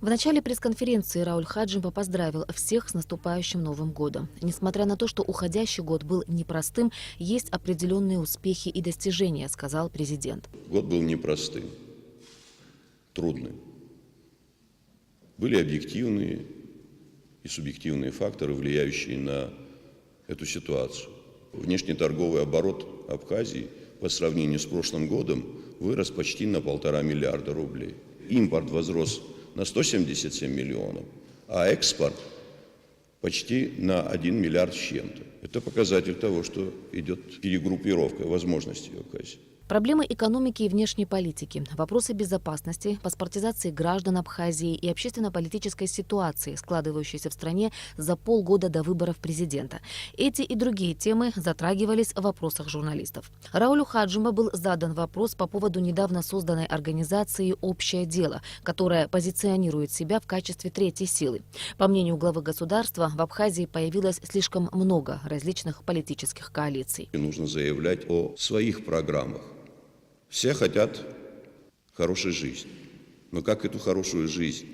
В начале пресс-конференции Рауль Хаджимба поздравил всех с наступающим Новым годом. Несмотря на то, что уходящий год был непростым, есть определенные успехи и достижения, сказал президент. Год был непростым, трудным. Были объективные и субъективные факторы, влияющие на эту ситуацию. Внешнеторговый оборот Абхазии по сравнению с прошлым годом вырос почти на 1,5 миллиарда рублей. Импорт возрос на 177 миллионов, а экспорт почти на 1 миллиард с чем-то. Это показатель того, что идет перегруппировка возможностей Абхазии. Проблемы экономики и внешней политики, вопросы безопасности, паспортизации граждан Абхазии и общественно-политической ситуации, складывающейся в стране за полгода до выборов президента. Эти и другие темы затрагивались в вопросах журналистов. Раулю Хаджимба был задан вопрос по поводу недавно созданной организации «Общее дело», которая позиционирует себя в качестве третьей силы. По мнению главы государства, в Абхазии появилось слишком много различных политических коалиций. И нужно заявлять о своих программах. Все хотят хорошей жизни. Но как эту хорошую жизнь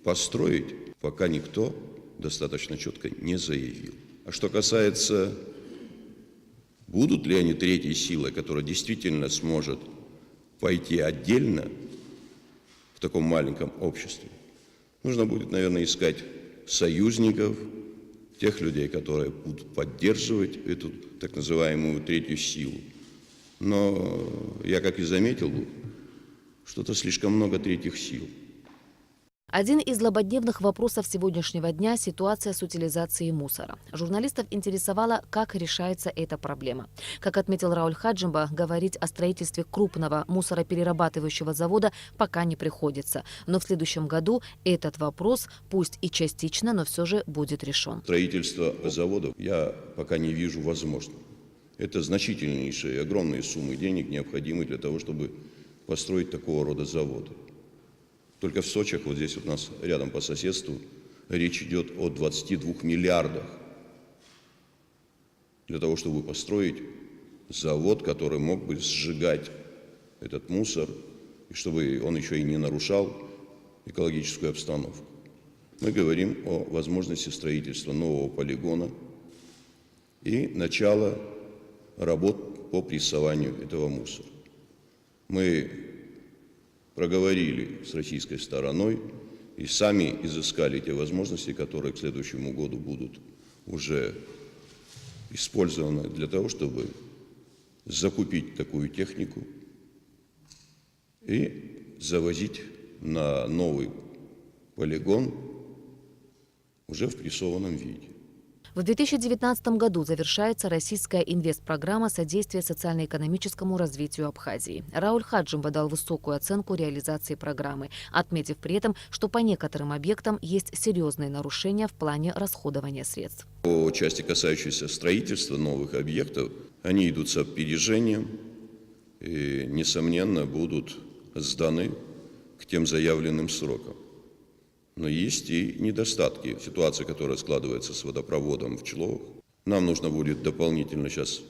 построить, пока никто достаточно четко не заявил. А что касается, будут ли они третьей силой, которая действительно сможет пойти отдельно в таком маленьком обществе, нужно будет, наверное, искать союзников, тех людей, которые будут поддерживать эту так называемую третью силу. Но я, как и заметил, что-то слишком много третьих сил. Один из злободневных вопросов сегодняшнего дня – ситуация с утилизацией мусора. Журналистов интересовало, как решается эта проблема. Как отметил Рауль Хаджимба, говорить о строительстве крупного мусороперерабатывающего завода пока не приходится. Но в следующем году этот вопрос, пусть и частично, но все же будет решен. Строительство заводов я пока не вижу возможным. Это значительнейшие, огромные суммы денег, необходимые для того, чтобы построить такого рода заводы. Только в Сочах, вот здесь вот у нас рядом по соседству, речь идет о 22 миллиардах для того, чтобы построить завод, который мог бы сжигать этот мусор, и чтобы он еще и не нарушал экологическую обстановку. Мы говорим о возможности строительства нового полигона и начала работ по прессованию этого мусора. Мы проговорили с российской стороной и сами изыскали те возможности, которые к следующему году будут уже использованы для того, чтобы закупить такую технику и завозить на новый полигон уже в прессованном виде. В 2019 году завершается российская инвестпрограмма содействия социально-экономическому развитию Абхазии. Рауль Хаджимба дал высокую оценку реализации программы, отметив при этом, что по некоторым объектам есть серьезные нарушения в плане расходования средств. По части, касающейся строительства новых объектов, они идут с опережением и, несомненно, будут сданы к тем заявленным срокам. Но есть и недостатки. Ситуация, которая складывается с водопроводом в Человах. Нам нужно будет дополнительно сейчас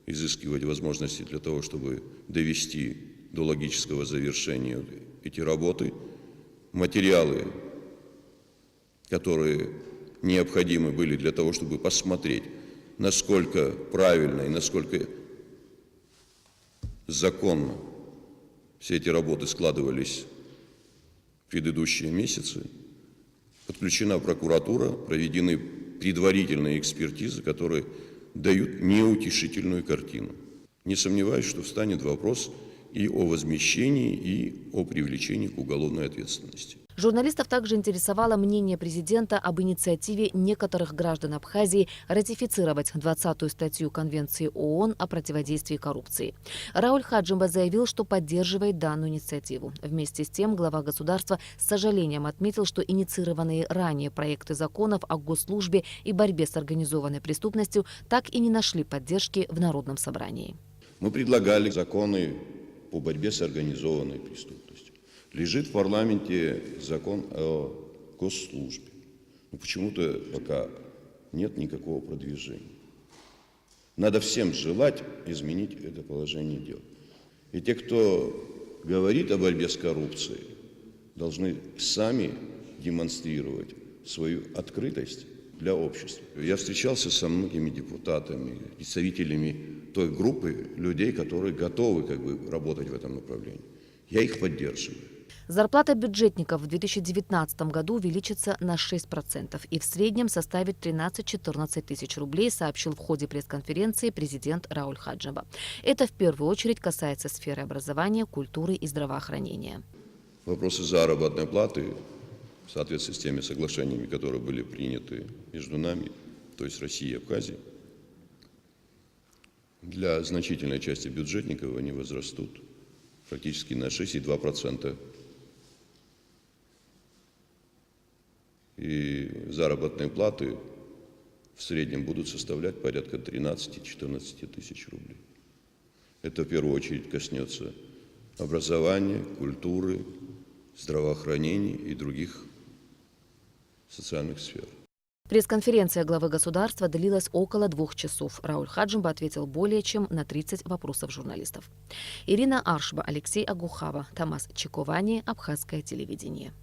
изыскивать возможности для того, чтобы довести до логического завершения эти работы. Материалы, которые необходимы были для того, чтобы посмотреть, насколько правильно и насколько законно все эти работы складывались в предыдущие месяцы. Подключена прокуратура, проведены предварительные экспертизы, которые дают неутешительную картину. Не сомневаюсь, что встанет вопрос и о возмещении, и о привлечении к уголовной ответственности. Журналистов также интересовало мнение президента об инициативе некоторых граждан Абхазии ратифицировать 20-ю статью Конвенции ООН о противодействии коррупции. Рауль Хаджимба заявил, что поддерживает данную инициативу. Вместе с тем глава государства с сожалением отметил, что инициированные ранее проекты законов о госслужбе и борьбе с организованной преступностью так и не нашли поддержки в Народном собрании. Мы предлагали законы по борьбе с организованной преступностью. Лежит в парламенте закон о госслужбе. Но почему-то пока нет никакого продвижения. Надо всем желать изменить это положение дел. И те, кто говорит о борьбе с коррупцией, должны сами демонстрировать свою открытость для общества. Я встречался со многими депутатами, представителями той группы людей, которые готовы работать в этом направлении. Я их поддерживаю. Зарплата бюджетников в 2019 году увеличится на 6% и в среднем составит 13-14 тысяч рублей, сообщил в ходе пресс-конференции президент Рауль Хаджиба. Это в первую очередь касается сферы образования, культуры и здравоохранения. Вопросы заработной платы в соответствии с теми соглашениями, которые были приняты между нами, то есть Россией и Абхазией, для значительной части бюджетников они возрастут практически на 6,2%. И заработные платы в среднем будут составлять порядка 13-14 тысяч рублей. Это в первую очередь коснется образования, культуры, здравоохранения и других социальных сфер. Пресс-конференция главы государства длилась около 2 часов. Рауль Хаджиба ответил более чем на 30 вопросов журналистов. Ирина Аршба, Алексей Агухава, Тамас Чиковани, Абхазское телевидение.